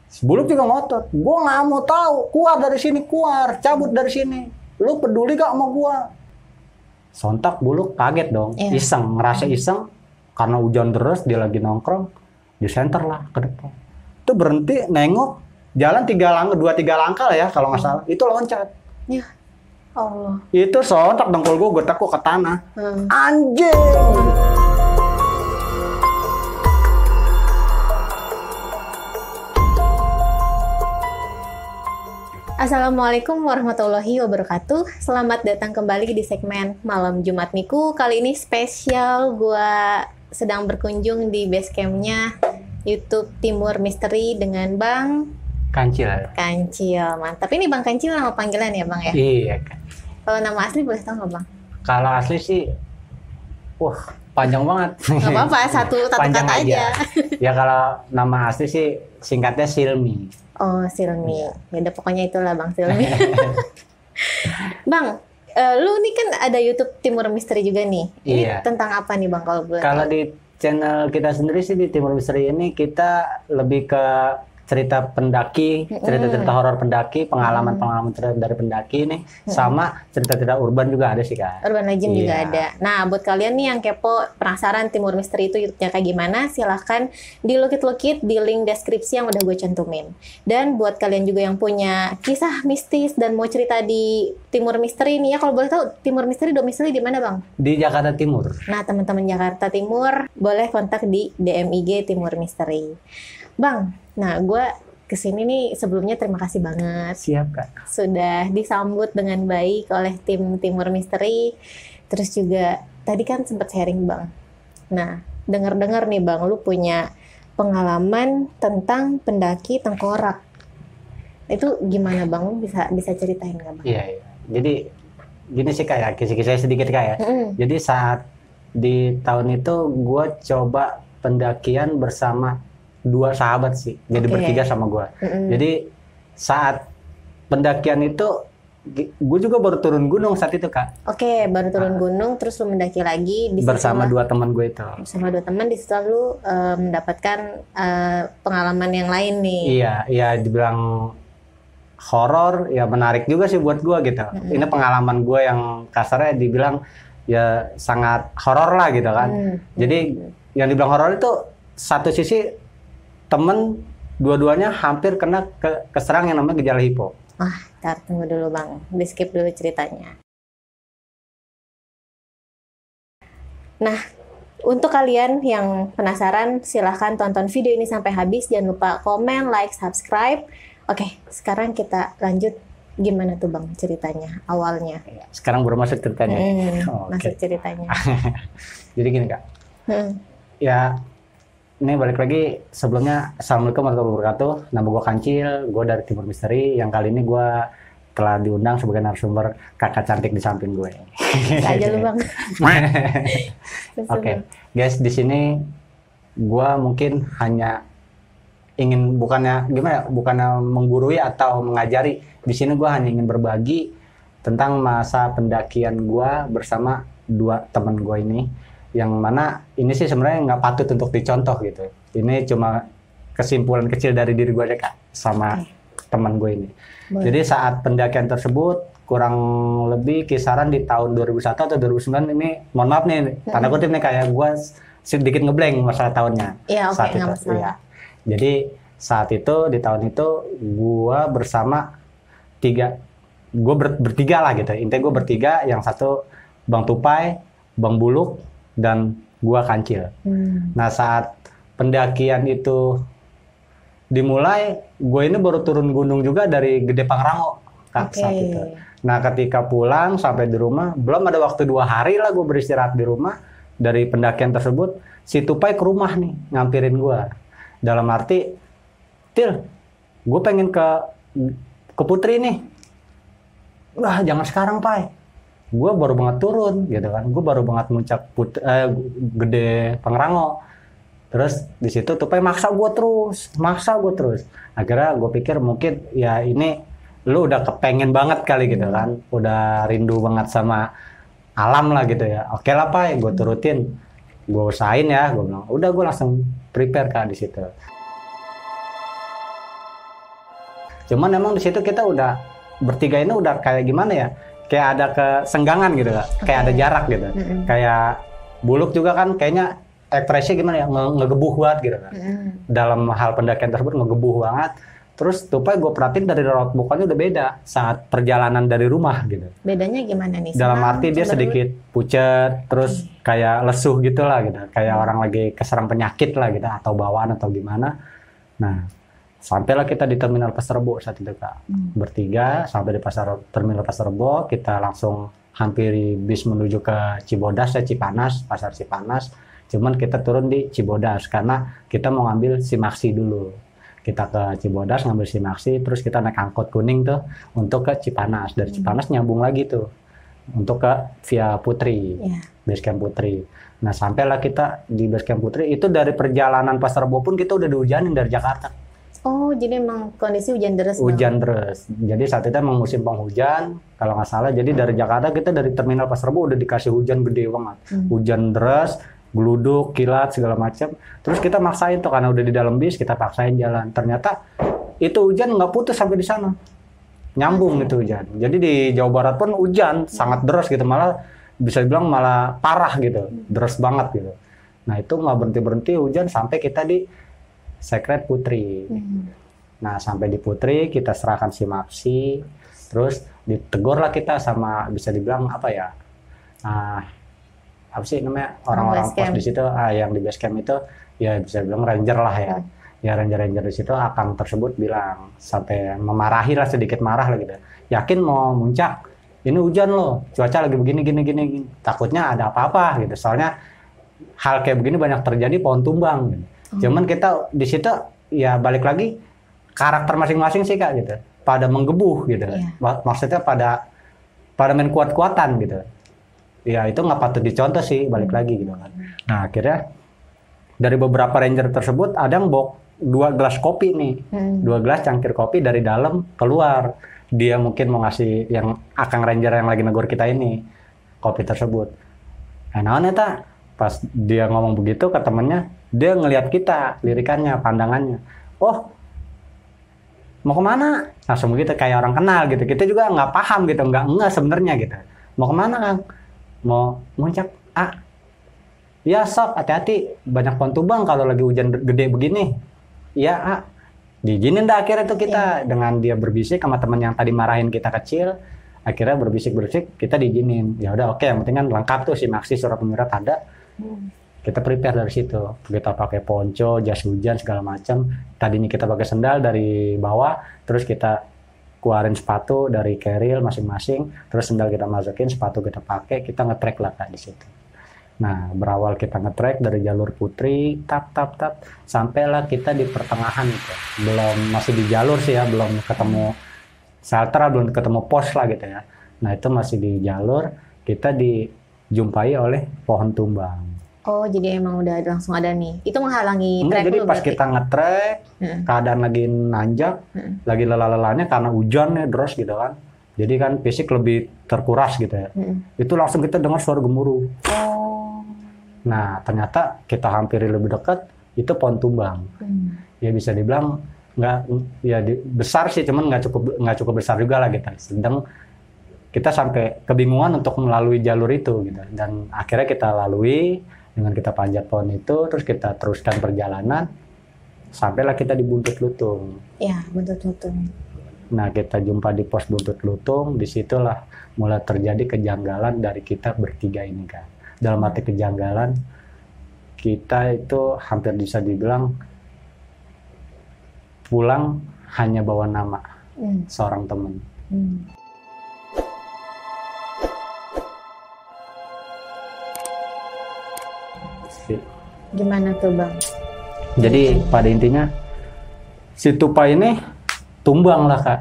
Buluk juga ngotot. Gue nggak mau tahu. Keluar dari sini, keluar. Cabut dari sini. Lu peduli gak sama gue? Sontak Buluk kaget dong. Iseng, ngerasa iseng. Karena hujan deras, dia lagi nongkrong. Disenter lah ke depan. Itu berhenti, nengok. Jalan 2-3 langkah lah ya kalau nggak salah. Itu loncat. Ya Allah. Itu sontak dengkul gue tekuk ke tanah. Anjing! Assalamualaikum warahmatullahi wabarakatuh. Selamat datang kembali di segmen Malam Jumat Miku. Kali ini spesial, gue sedang berkunjung di base campnya YouTube Timur Misteri dengan Bang Kancil. Mantap. Ini Bang Kancil nama panggilan ya Bang ya? Iya. Kalau nama asli boleh tahu nggak Bang? Kalau asli sih, panjang banget. Nggak apa-apa, satu kata aja. Ya kalau nama asli sih singkatnya Silmi. Oh, Silmi. Ya udah pokoknya itulah Bang Silmi. Bang, lu nih kan ada YouTube Timur Misteri juga nih. Ini tentang apa nih Bang kalau boleh? Kalau di channel kita sendiri sih di Timur Misteri ini kita lebih ke cerita pendaki, cerita-cerita horor pendaki, pengalaman-pengalaman dari pendaki nih, sama cerita-cerita urban juga ada sih Kak. Urban legend juga ada. Nah, buat kalian nih yang kepo, penasaran Timur Misteri itu YouTube-nya kayak gimana, silahkan dilukit-lukit di link deskripsi yang udah gue cantumin. Dan buat kalian juga yang punya kisah mistis dan mau cerita di Timur Misteri nih ya, kalau boleh tahu Timur Misteri domisili di mana Bang? Di Jakarta Timur. Nah, teman-teman Jakarta Timur boleh kontak di DM IG Timur Misteri. Bang, nah gue kesini nih sebelumnya terima kasih banget. Siap Kak. Sudah disambut dengan baik oleh tim Timur Misteri. Terus juga tadi kan sempat sharing Bang. Nah, dengar-dengar nih Bang, lu punya pengalaman tentang pendaki tengkorak. Itu gimana Bang? Lu bisa ceritain nggak Bang? Iya. Jadi gini sih Kak ya, kisah-kisahnya sedikit Kak ya. Jadi saat di tahun itu gue coba pendakian bersama 2 sahabat sih, jadi bertiga sama gue. Jadi saat pendakian itu, gue juga baru turun gunung saat itu Kak. Baru turun gunung, terus lu mendaki lagi bersama 2 teman gue itu. Bersama 2 teman, di situ lu mendapatkan pengalaman yang lain nih. Iya, dibilang horor, ya menarik juga sih buat gue gitu. Ini pengalaman gue yang kasarnya dibilang ya sangat horor lah gitu kan. Jadi yang dibilang horor itu satu sisi temen dua-duanya hampir kena keserang yang namanya gejala hipo. Ntar tunggu dulu Bang, di skip dulu ceritanya. Nah, untuk kalian yang penasaran, silahkan tonton video ini sampai habis. Jangan lupa komen, like, subscribe. Oke, sekarang kita lanjut. Gimana tuh Bang ceritanya, awalnya? Sekarang baru masuk ceritanya. Masuk ceritanya. Jadi gini Kak, ya ini balik lagi sebelumnya. Assalamualaikum warahmatullahi wabarakatuh. Nama gue Kancil, gue dari Timur Misteri. Yang kali ini gue telah diundang sebagai narasumber kakak cantik di samping gue. Aja lu Bang. Oke, guys, di sini gue mungkin hanya ingin bukannya menggurui atau mengajari. Di sini gue hanya ingin berbagi tentang masa pendakian gue bersama 2 teman gue ini. Yang mana ini sih sebenarnya nggak patut untuk dicontoh gitu. Ini cuma kesimpulan kecil dari diri gue aja Kak, sama teman gue ini. Jadi saat pendakian tersebut kurang lebih kisaran di tahun 2001 atau 2009 ini, mohon maaf nih, tanda kutip nih kayak gue sedikit ngeblank masalah tahunnya. Saat itu. Iya. Jadi saat itu di tahun itu gue bersama bertiga lah gitu. Intinya gue bertiga, yang satu Bang Tupai, Bang Buluk, dan gua Kancil. Nah saat pendakian itu dimulai, gue ini baru turun gunung juga dari Gede Pangrango Kak, saat itu. Nah ketika pulang sampai di rumah, belum ada waktu 2 hari lah gue beristirahat di rumah dari pendakian tersebut. Si Tupai ke rumah nih ngampirin gue. Dalam arti, Til, gue pengen ke Putri nih. Wah jangan sekarang Pai. Gue baru banget turun gitu kan, gue baru banget muncak Gede Pangrango. Terus di situ Tupai maksa gue terus. Akhirnya gue pikir mungkin ya ini lu udah kepengen banget kali gitu kan, udah rindu banget sama alam lah gitu ya. Oke lah Pai, gue turutin, gue usahain ya, gue bilang. Udah gue langsung prepare Kak di situ. Cuman emang di situ kita udah bertiga ini udah kayak gimana ya? Kayak ada kesenggangan gitu Kak. Kayak ada jarak gitu. Kayak Buluk juga kan kayaknya ekspresi gimana ya? Ngegebuh banget gitu kan. Dalam hal pendakian tersebut ngegebuh banget. Terus Tupai gue perhatiin dari raut mukanya udah beda saat perjalanan dari rumah gitu. Bedanya gimana nih? Dalam arti dia sedikit pucet, terus kayak lesuh gitu lah gitu. Kayak orang lagi keserang penyakit lah gitu, atau bawaan atau gimana. Nah, sampailah kita di Terminal Pasar Rebo saat itu Kak. Bertiga sampai di Terminal Pasar Rebo, kita langsung hampiri bis menuju ke Cibodas ya, Cipanas, Pasar Cipanas. Cuman kita turun di Cibodas karena kita mau ngambil Simaksi dulu. Kita ke Cibodas ngambil Simaksi, terus kita naik angkot kuning tuh untuk ke Cipanas. Dari Cipanas nyambung lagi tuh untuk ke via Putri, Basecamp Putri. Nah, sampailah kita di Basecamp Putri. Itu dari perjalanan Pasar Rebo pun kita udah dihujanin dari Jakarta. Oh, jadi emang kondisi hujan deras. Hujan deras. Jadi saat itu emang musim penghujan, kalau nggak salah. Jadi dari Jakarta kita dari Terminal Pasar Rebo udah dikasih hujan gede banget. Hujan deras, geluduk, kilat, segala macam. Terus kita maksain tuh karena udah di dalam bis, kita paksain jalan. Ternyata itu hujan nggak putus sampai di sana. Nyambung itu hujan. Jadi di Jawa Barat pun hujan sangat deras gitu, malah bisa dibilang malah parah gitu, deras banget gitu. Nah itu nggak berhenti hujan sampai kita di Secret Putri. Nah sampai di Putri kita serahkan Simaksi, terus ditegur lah kita sama bisa dibilang apa ya, apa sih namanya orang-orang pos di situ, yang di base camp itu ya bisa dibilang ranger lah ya. Ya ranger-ranger di situ akang tersebut bilang sampai memarahi lah, sedikit marah lah gitu. Yakin mau muncak? Ini hujan loh, cuaca lagi begini gini. Takutnya ada apa-apa gitu. Soalnya hal kayak begini banyak terjadi, pohon tumbang gitu. Cuman kita di situ ya balik lagi karakter masing-masing sih Kak gitu. Pada menggebuh gitu. Maksudnya pada main kuat-kuatan gitu. Ya itu nggak patut dicontoh sih, balik lagi gitu kan. Nah akhirnya dari beberapa ranger tersebut ada yang bawa 2 gelas kopi nih, 2 gelas cangkir kopi dari dalam keluar. Dia mungkin mau ngasih yang akang ranger yang lagi negor kita ini kopi tersebut. Enakan eta pas dia ngomong begitu ke temennya, dia ngelihat kita, lirikannya, pandangannya. Oh, mau kemana? Langsung begitu kayak orang kenal gitu. Kita juga nggak paham gitu, nggak sebenarnya gitu. Mau kemana Kang? Mau muncak? Ya sok, hati-hati, banyak pohon tumbang kalau lagi hujan gede begini. Ya, diizinin dah akhirnya tuh kita dengan dia berbisik sama teman yang tadi marahin kita kecil, akhirnya berbisik kita diizinin. Ya udah oke, yang penting kan lengkap tuh Simaksi, surat menyurat ada. Kita prepare dari situ. Kita pakai ponco, jas hujan segala macam. Tadinya kita pakai sendal dari bawah, terus kita keluarin sepatu dari carrier masing-masing, terus sendal kita masukin, sepatu kita pakai, kita nge-trek lah Kak di situ. Nah, berawal kita nge-trek dari jalur Putri, tap, sampailah kita di pertengahan gitu. Masih di jalur sih ya, belum ketemu shelter, belum ketemu pos lah gitu ya. Nah, itu masih di jalur, kita dijumpai oleh pohon tumbang. Oh, jadi emang udah langsung ada nih. Itu menghalangi trek jadi pas kita nge-trek, keadaan lagi nanjak, lagi lelah-lelahnya karena hujan ya, deras gitu kan. Jadi kan fisik lebih terkuras gitu ya. Itu langsung kita dengar suara gemuruh. Nah, ternyata kita hampiri lebih dekat, itu pohon tumbang. Ya bisa dibilang besar sih, cuman nggak cukup besar juga lah gitu. Sedang kita sampai kebingungan untuk melalui jalur itu gitu. Dan akhirnya kita lalui dengan kita panjat pohon itu, terus kita teruskan perjalanan, sampailah kita di Buntut Lutung. Ya, Buntut Lutung. Nah, kita jumpa di pos Buntut Lutung, disitulah mulai terjadi kejanggalan dari kita bertiga ini kan. Dalam arti kejanggalan, kita itu hampir bisa dibilang pulang hanya bawa nama seorang teman. Gimana tuh Bang? Jadi pada intinya si Tupai ini tumbang lah Kak.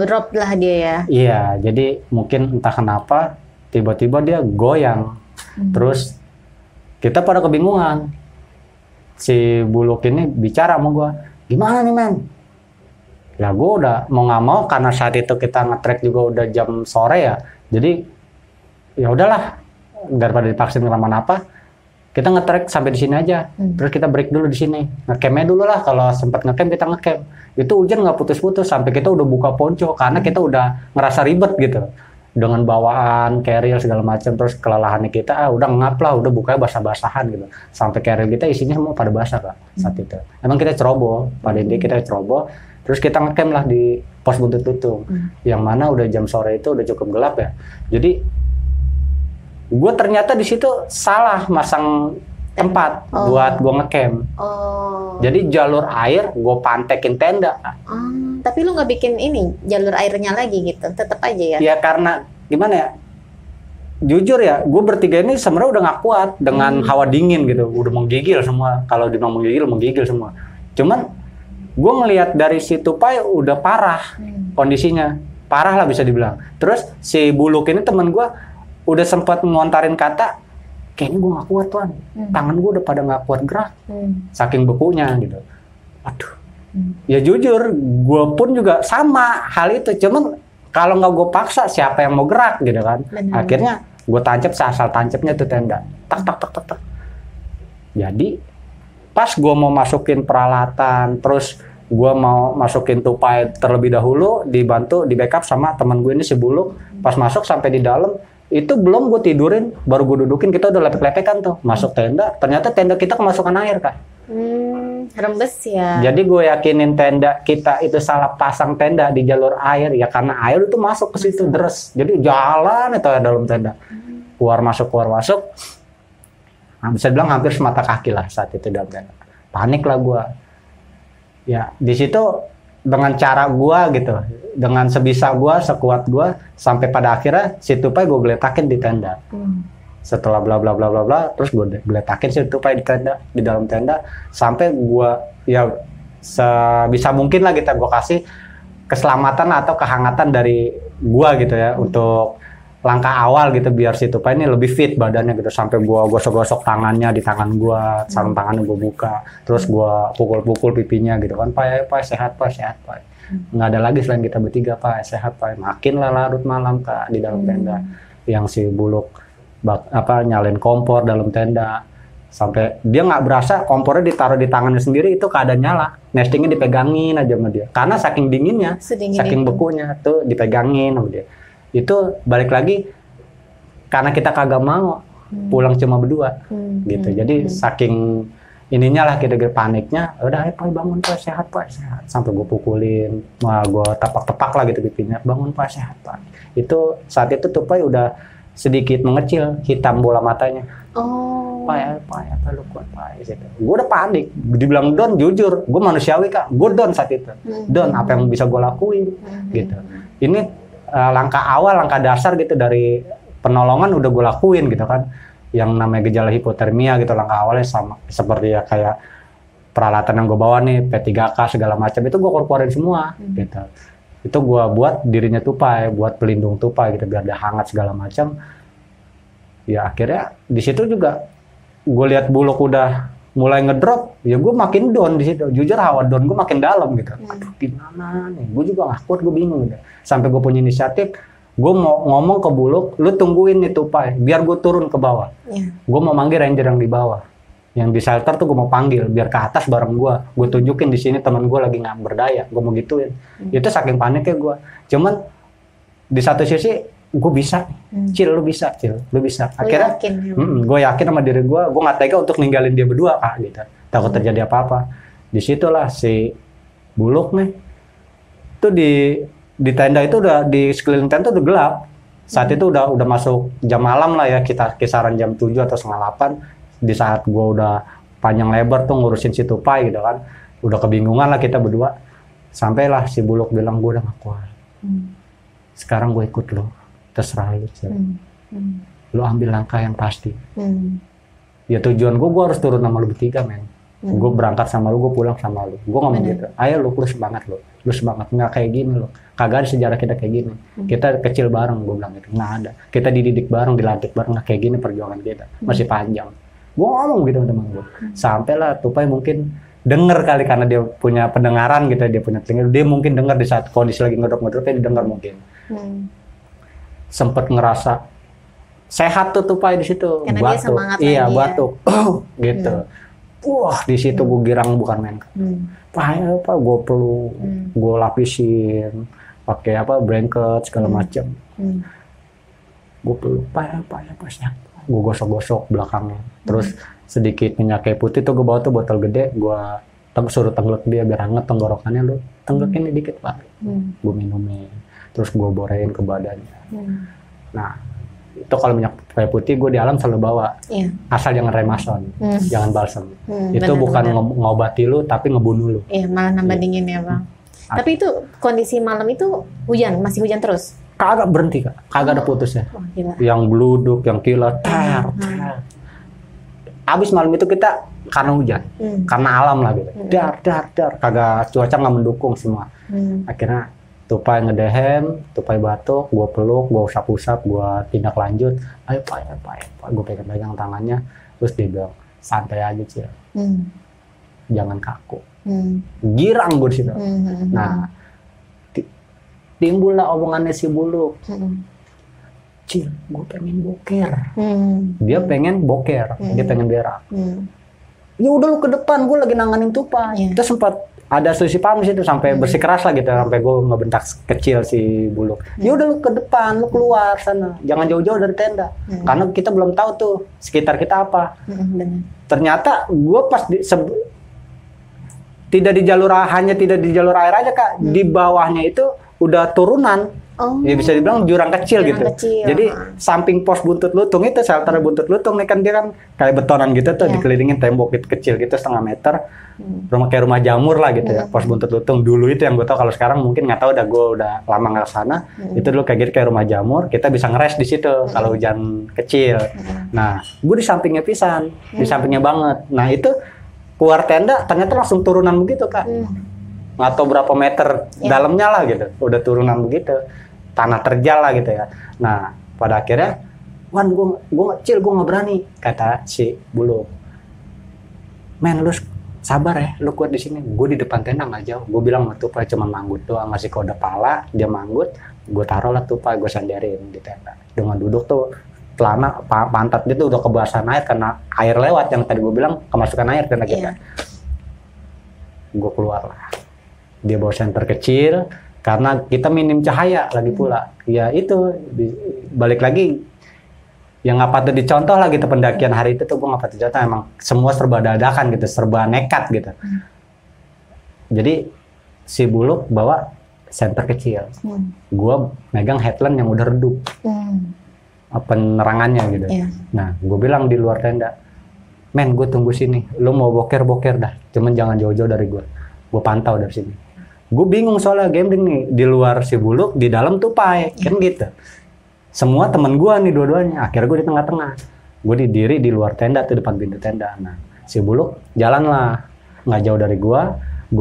Drop lah dia ya? Iya, jadi mungkin entah kenapa tiba-tiba dia goyang. Terus kita pada kebingungan. Si Buluk ini bicara sama gue, gimana nih men? Ya gue udah mau nggak mau karena saat itu kita nge-trek juga udah jam sore ya. Jadi ya udahlah, daripada dipaksin kenapa-napa, kita nge-trek sampai di sini aja. Terus kita break dulu di sini. Nge-campnya dulu lah, kalau sempat nge-camp kita nge-camp. itu hujan nggak putus-putus sampai kita udah buka ponco karena kita udah ngerasa ribet gitu dengan bawaan carrier segala macam, terus kelelahannya kita udah ngap lah, udah bukanya basah-basahan gitu sampai carrier kita isinya semua pada basah Kak saat itu. Emang kita ceroboh, pada intinya kita ceroboh, terus kita ngecamp lah di pos Buntut Lutung yang mana udah jam sore itu udah cukup gelap ya. Jadi gue ternyata di situ salah masang tempat buat gue ngecamp. Jadi jalur air gue pantekin tenda. Tapi lu nggak bikin ini jalur airnya lagi gitu, tetap aja ya? Ya karena gimana ya? Jujur ya, gue bertiga ini sebenarnya udah nggak kuat dengan hawa dingin gitu, udah menggigil semua. Kalau dibilang menggigil semua. Cuman gue ngelihat dari si Tupai udah parah kondisinya, parah lah bisa dibilang. Terus si Buluk ini temen gue udah sempat ngontarin kata, kayaknya gue nggak kuat Tuan, tangan gue udah pada nggak kuat gerak, saking bekunya gitu. Aduh, ya jujur, gue pun juga sama hal itu. Cuman kalau nggak gue paksa, siapa yang mau gerak gitu kan? Benar. Akhirnya gue tancap asal tancapnya tuh tenda, tak. Jadi pas gue mau masukin peralatan, terus gue mau masukin Tupai terlebih dahulu, dibantu di backup sama teman gue ini si Buluk. Pas masuk sampai di dalam itu belum gue tidurin, baru gue dudukin, kita udah lepek-lepekan tuh masuk tenda. Ternyata tenda kita kemasukan air Kak. Rembes ya. Jadi gue yakinin tenda kita itu salah pasang tenda di jalur air ya karena air itu masuk ke situ deres. Jadi jalan itu dalam tenda, keluar masuk. Nah, bisa bilang hampir semata kaki lah saat itu dalam tenda. Panik lah gue. Ya di situ dengan cara gue gitu, dengan sebisa gue, sekuat gue, sampai pada akhirnya si Tupai gue geletakin di tenda. Setelah bla bla bla bla bla, terus gue geletakin si Tupai di tenda, di dalam tenda, sampai gue ya sebisa mungkin lah kita gue kasih keselamatan atau kehangatan dari gue gitu ya untuk langkah awal gitu biar si Tupai ini lebih fit badannya gitu, sampai gue gosok-gosok tangannya di tangan gue, sarung tangannya gue buka, terus gue pukul-pukul pipinya gitu kan, Pai sehat Pai. Nggak ada lagi selain kita bertiga Pai, sehat Pai. Makin lah larut malam Kak di dalam tenda, yang si Buluk nyalain kompor dalam tenda sampai dia nggak berasa kompornya ditaruh di tangannya sendiri itu keadaan nyala, nestingnya dipegangin aja sama dia karena saking dinginnya, saking bekunya tuh dipegangin sama dia. Itu balik lagi karena kita kagak mau pulang cuma berdua gitu. Jadi saking ininya lah kita paniknya, udah ayo Pai bangun Pai, sehat Pai, sehat. Sampai gue pukulin, gue tepak-tepak lah gitu pipinya, bangun Pai, sehat Pai. Itu saat itu Tupai udah sedikit mengecil, hitam bola matanya. Pai, apa lu kuat Pai gitu. Gue udah panik, dibilang Don jujur, gue manusiawi Kak, gue Don saat itu. Don apa yang bisa gue lakuin gitu. Ini langkah awal, langkah dasar gitu dari penolongan udah gue lakuin gitu kan. Yang namanya gejala hipotermia gitu, langkah awalnya sama seperti ya kayak peralatan yang gue bawa nih, P3K segala macam itu gue keluarin semua gitu. Itu gue buat dirinya Tupai, buat pelindung Tupai gitu biar dia hangat segala macam. Ya akhirnya di situ juga gue lihat Buluk udah mulai ngedrop, ya gue makin down di situ. Jujur hawa down gue makin dalam gitu. Aduh gimana nih? Gue juga nggak kuat, gue bingung gitu. Sampai gue punya inisiatif, gue mau ngomong ke Buluk, lu tungguin nih Tupai, biar gue turun ke bawah. Gue mau manggil ranger yang di bawah, yang di shelter tuh gue mau panggil, biar ke atas bareng gue. Gue tunjukin di sini teman gue lagi nggak berdaya, gue mau gituin. Itu saking paniknya gue. Cuman di satu sisi gue bisa, Cil lu bisa. Akhirnya gue yakin sama diri gue nggak tega untuk ninggalin dia berdua Kak gitu. Takut terjadi apa-apa. Disitulah si Buluk nih, tuh di tenda itu udah di sekeliling tenda udah gelap. Saat itu udah masuk jam malam lah ya, kita kisaran jam 7 atau setengah 8. Di saat gue udah panjang lebar tuh ngurusin si Tupai gitu kan, udah kebingungan lah kita berdua. Sampailah si Buluk bilang, gue udah gak kuat. Sekarang gue ikut lo, terserah lu. Lu ambil langkah yang pasti. Ya tujuan gue harus turun sama lu bertiga men. Gue berangkat sama lu, gue pulang sama lu. Gue ngomong gitu, ayo lu semangat lu semangat, nggak kayak gini lu. Kagak ada sejarah kita kayak gini. Kita kecil bareng, gue bilang gitu, nggak ada. Kita dididik bareng, dilatih bareng, nggak kayak gini perjuangan kita. Masih panjang. Gue ngomong gitu sama teman gue. Sampailah Tupai mungkin denger kali karena dia punya pendengaran gitu, dia punya telinga. Dia mungkin dengar di saat kondisi lagi ngedrop-ngedropnya, dia dengar mungkin. Sempet ngerasa sehat tuh Tupai di situ. Karena batuk. Dia semangat iya, lagi batuk. Gitu. Wah, di situ gue girang bukan main. Apa gue perlu gue lapisin pakai blanket segala macam. Gue perlu pasnya. Gue gosok-gosok belakangnya. Terus sedikit minyak kayu putih tuh gue bawa tuh botol gede, gue suruh tenggek dia biar hangat tenggorokannya, lu tenggekin dikit Pak. Gue minumin. Terus gue borein ke badannya. Nah, itu kalau minyak kayu putih gue di alam selalu bawa. Asal jangan remason, jangan balsam. Itu bukan ngobati lu tapi ngebunuh lu. Iya, malah nambah dingin ya Bang. Tapi itu kondisi malam itu masih hujan terus? Kagak berhenti Kak, kagak ada putusnya. Yang bluduk, yang kilat, abis malam itu kita karena hujan, karena alam lah gitu. Dar, kagak cuaca nggak mendukung semua. Akhirnya Tupai ngedehem, Tupai batuk, gue peluk, gue usap-usap, gue tindak lanjut. Ayo Pak, gue pegang tangannya, terus dia bilang santai aja Cil, jangan kaku. Girang gue di situ. Nah, timbullah omongannya si Buluk. Cil, gue pengen boker. Dia pengen boker, dia pengen berak. Ya udah lu ke depan, gue lagi nanganin Tupai. Kita sempat ada selisih paham di situ sampai bersikeras lah gitu, sampai gue ngebentak kecil si Buluk. Ya udah lu ke depan, lu keluar sana, jangan jauh-jauh dari tenda, karena kita belum tahu tuh sekitar kita apa. Ternyata gue pas tidak di jalur air aja Kak, di bawahnya itu udah turunan. Ya bisa dibilang jurang kecil gitu. Jadi samping pos buntut lutung itu, shelter buntut lutung nih kan dia kan kayak betonan gitu tuh, dikelilingin tembok gitu, kecil gitu setengah meter. Kayak rumah jamur lah gitu ya, pos buntut lutung dulu itu yang gue tahu. Kalau sekarang mungkin nggak tahu, gue udah lama nggak kesana. Itu dulu kayak gitu, kayak rumah jamur, kita bisa ngeres di situ kalau hujan kecil. Nah, gue di sampingnya pisan, di sampingnya banget. Nah itu keluar tenda ternyata langsung turunan begitu Kak. Nggak tahu berapa meter dalamnya lah gitu, udah turunan begitu, tanah terjal lah gitu ya. Nah pada akhirnya, Wan gue kecil, gue nggak berani, kata si Buluk. Men lu sabar ya, lu kuat di sini. Gue di depan tenda nggak jauh, gue bilang sama Tupai cuma manggut doang, ngasih kode pala, dia manggut, gue taruh lah Tupai, gue sandarin di tenda. Dengan duduk tuh celana pantat dia tuh udah kebasahan air karena air lewat, yang tadi gue bilang kemasukan air tenda kita. Gue keluar lah. Dia bawa senter kecil karena kita minim cahaya lagi pula. Ya itu balik lagi yang nggak patut dicontoh lah gitu, pendakian hari itu tuh gue nggak patut dicontoh, emang semua serba dadakan gitu, serba nekat gitu. Jadi si Buluk bawa senter kecil, gue megang headlamp yang udah redup, penerangannya gitu. Nah gue bilang di luar tenda, men gue tunggu sini, lu mau boker dah, cuman jangan jauh-jauh dari gue pantau dari sini. Gue bingung soalnya gambling nih, di luar si Buluk, di dalam Tupai, kan gitu. Semua temen gue nih dua-duanya, akhirnya gue di tengah-tengah. Gue didiri di luar tenda tuh, depan pintu tenda. Nah, si Buluk jalan lah, nggak jauh dari gue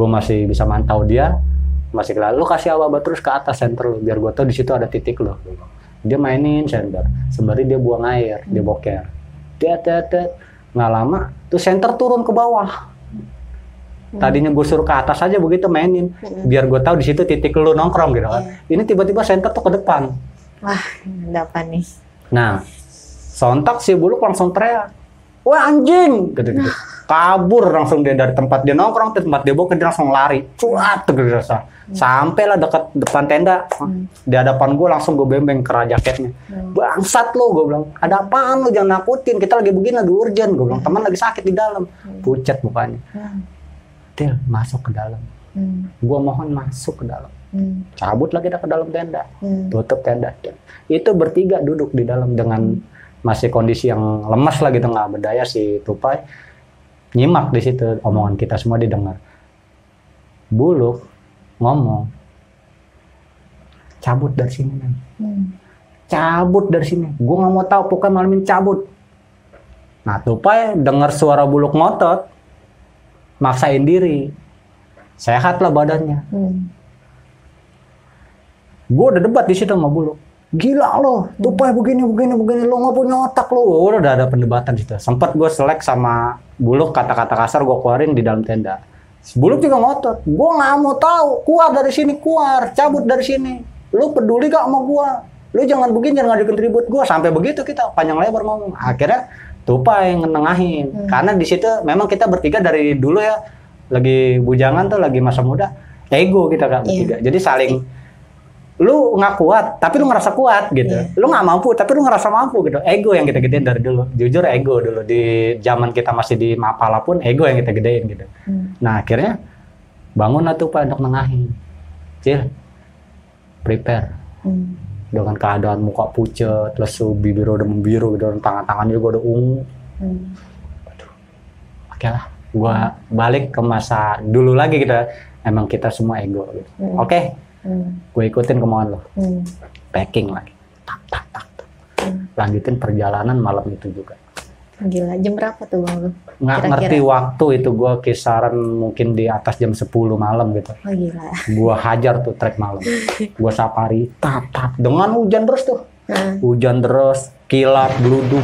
masih bisa mantau dia, masih kelar. Lu kasih aba terus ke atas center lu, biar gue tahu di situ ada titik lu. Dia mainin center, sembari dia buang air, dia boker. Nggak lama, tuh center turun ke bawah. Tadinya gue suruh ke atas aja begitu mainin, biar gue tahu di situ titik lu nongkrong gitu kan. Ini tiba-tiba center tuh ke depan. Wah, ada apa nih? Nah, sontak si Buluk langsung teriak, wah anjing, gitu. Kabur langsung dia dari tempat dia nongkrong, tempat dia boker, dia langsung lari, cuat tuh gitu. Sampailah dekat depan tenda, di hadapan gue langsung gue bembeng kera jaketnya. Bangsat lu, gue bilang, ada apaan lu, jangan nakutin, kita lagi begini, lagi urgent. Gue bilang, teman lagi sakit di dalam, pucat mukanya. Til, masuk ke dalam. Gua mohon masuk ke dalam. Cabut lagi dah ke dalam tenda. Tutup tenda. Itu bertiga duduk di dalam dengan masih kondisi yang lemas lah gitu, nggak berdaya. Si Tupai nyimak di situ, omongan kita semua didengar. Buluk ngomong, cabut dari sini men. Cabut dari sini. Gua nggak mau tahu, pokoknya malam ini cabut. Nah Tupai dengar suara Buluk ngotot, maksain diri, sehat lah badannya. Gue udah debat di situ sama Buluk. Gila lo, Tupai begini, lo nggak punya otak lo. Udah ada perdebatan situ. Sempat gue selek sama Buluk, kata-kata kasar gue keluarin di dalam tenda. Buluk juga ngotot. Gue nggak mau tahu, keluar dari sini, cabut dari sini. Lo peduli gak sama gue? Lo jangan begini, jangan ngajakin ribut gue. Sampai begitu kita panjang lebar ngomong. Akhirnya Tupai yang nengahin. Karena di situ memang kita bertiga dari dulu ya, lagi bujangan tuh, lagi masa muda, ego kita Kak bertiga. Jadi saling, lu nggak kuat, tapi lu ngerasa kuat gitu. Lu nggak mampu, tapi lu ngerasa mampu gitu. Ego yang kita gedein dari dulu. Jujur ego dulu. Di zaman kita masih di Mapala pun, ego yang kita gedein gitu. Nah akhirnya, bangun lah Tupai untuk nengahin. Cil, prepare. Dengan keadaan muka pucet, lesu, bibir udah membiru, gitu, tangan-tangannya juga udah ungu. Aduh, oke lah, gue balik ke masa dulu lagi gitu. Emang kita semua ego gitu. Oke, gue ikutin kemauan lo. Packing lagi, tak. Lanjutin perjalanan malam itu juga. Gila, jam berapa tuh Bang lu? Nggak ngerti waktu itu, gue kisaran mungkin di atas jam 10 malam gitu. Oh gila. Gue hajar tuh trek malam. Gue safari, tap. Dengan hujan terus tuh. Hujan terus, kilat, geluduk.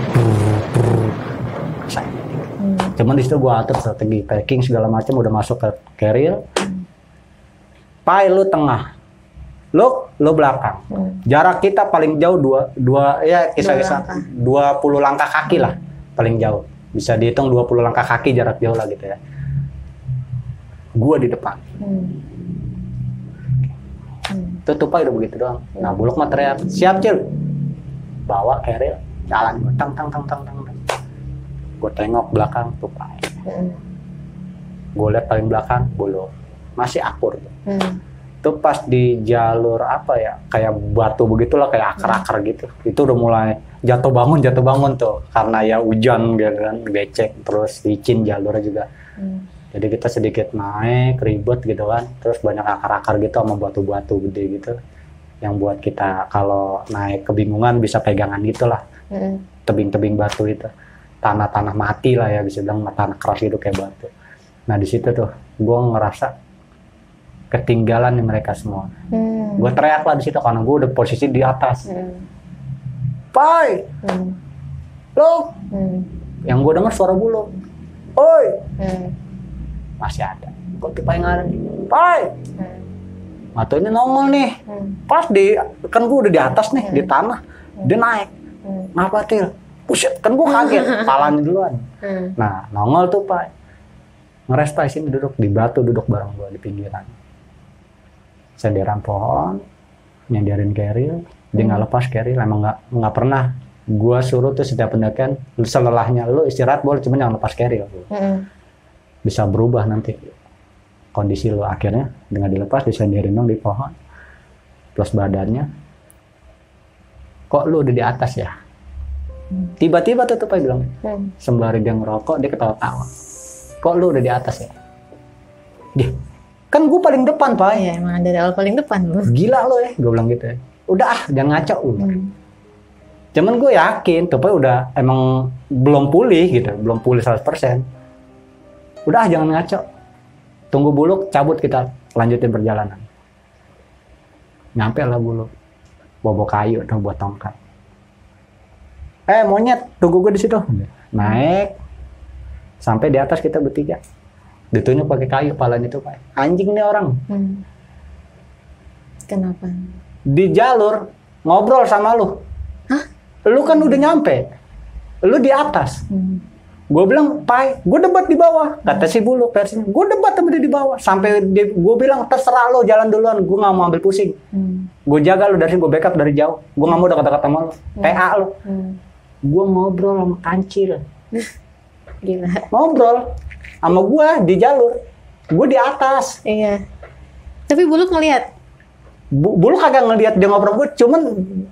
Cuman di situ gue atur strategi packing segala macam, udah masuk ke carrier. Pai lu tengah. Lu belakang. Jarak kita paling jauh dua ya kisah-kisah 20 langkah kaki lah. Paling jauh, bisa dihitung 20 langkah kaki jarak jauh lah gitu ya. Gua di depan. Tupai udah begitu doang. Nah Buluk mah teriak, siap Cil. Bawa carrier, jalan gua tang. Gua tengok belakang Tupai. Gua lihat paling belakang Buluk, masih akur. Itu pas di jalur apa ya, kayak batu begitulah, kayak akar-akar gitu. Itu udah mulai jatuh bangun tuh, karena ya hujan gitu kan, becek, terus licin jalurnya juga. Jadi kita sedikit naik, ribet gitu kan, terus banyak akar-akar gitu sama batu-batu gede gitu, yang buat kita kalau naik kebingungan bisa pegangan gitulah, tebing-tebing batu itu, tanah-tanah mati lah ya, bisa bilang tanah keras gitu kayak batu. Nah di situ tuh, gue ngerasa ketinggalan nih mereka semua. Gue teriak lah di situ karena gue udah posisi di atas. Pai, lo, yang gue dengar suara Buluk. Oi, masih ada. Kok Tupai nggak ada nih? Pai, matanya nongol nih. Pas kan gue udah di atas nih, di tanah. Dia naik. Ngapa Til? Buset, kan gue kaget. Palanya duluan. Nah, nongol Tupai. Ngeres Pai sini duduk di batu, duduk bareng gue di pinggiran. Senderan pohon, nyenderin carrier, dia nggak lepas carrier, emang nggak pernah. Gua suruh tuh setiap pendakian, selelahnya lu istirahat boleh, cuma jangan lepas carrier. Bisa berubah nanti kondisi lu. Akhirnya dengan dilepas, disenderin dong di pohon, plus badannya. Kok lu udah di atas ya? Tiba-tiba tuh Tupai bilang, sembari dia ngerokok, dia ketawa-tawa. Kok lu udah di atas ya? Dia, kan gue paling depan Pak. Iya emang dari awal paling depan lu. Gila lo ya, gue bilang gitu ya. Udah jangan ngaco lu. Cuman gue yakin Tupai udah emang belum pulih gitu, belum pulih 100%. Udah jangan ngaco. Tunggu Buluk, cabut kita lanjutin perjalanan. Nyampe lah Buluk, bawa kayu atau buat tongkat. Monyet, tunggu gue di situ. Naik, sampai di atas kita bertiga. Ditunjuk pakai kayu palanya itu Pak. Anjing nih orang. Kenapa? Di jalur ngobrol sama lu. Hah? Lu kan udah nyampe. Lu di atas. Gue bilang, Pai, gue debat di bawah. Kata si Buluk versinya, gue debat sama dia di bawah. Sampai gue bilang, terserah lo jalan duluan. Gue gak mau ambil pusing. Gue jaga lu dari sini, gue backup dari jauh. Gue gak mau udah kata-kata sama lu. TA lu. Gue ngobrol sama Kancil. Gila. Ngobrol sama gue di jalur. Gue di atas. Iya. Tapi Buluk ngeliat? Buluk kagak ngeliat dia ngobrol gue. Cuman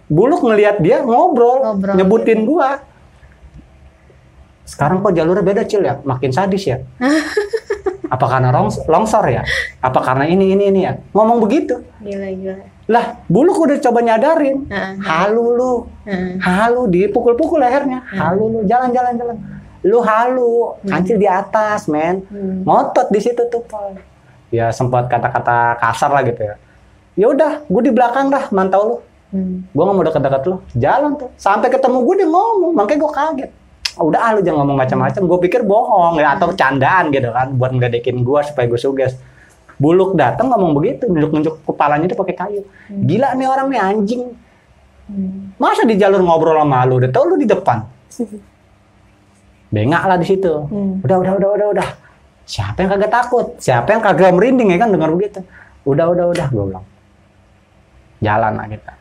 Buluk ngeliat dia ngobrol nyebutin gitu. Gue. Sekarang kok jalurnya beda Cil ya? Makin sadis ya? Apa karena longsor ya? Apa karena ini ya? Ngomong begitu. Gila. Lah, Buluk udah coba nyadarin. Halu lu. Halu, dipukul-pukul lehernya. Halu lu, jalan. Lu halu, Kancil di atas, men. Ngotot di situ tuh, Pak. Ya sempat kata-kata kasar lah gitu ya. Ya udah, gue di belakang dah, mantau lu. Gue nggak mau dekat-dekat lu, jalan tuh. Sampai ketemu gue dia ngomong, makanya gue kaget. Udah lu jangan ngomong macam-macam. Gue pikir bohong ya atau candaan gitu kan, buat ngedekin gue supaya gue suges. Buluk datang ngomong begitu, nunjuk-nunjuk kepalanya itu pakai kayu. Gila nih orang nih anjing. Masa di jalur ngobrol sama lu, udah tau lu di depan. Bengak lah di situ. Udah. Siapa yang kagak takut? Siapa yang kagak merinding ya kan dengar begitu? Udah, gue bilang. Jalan lah kita.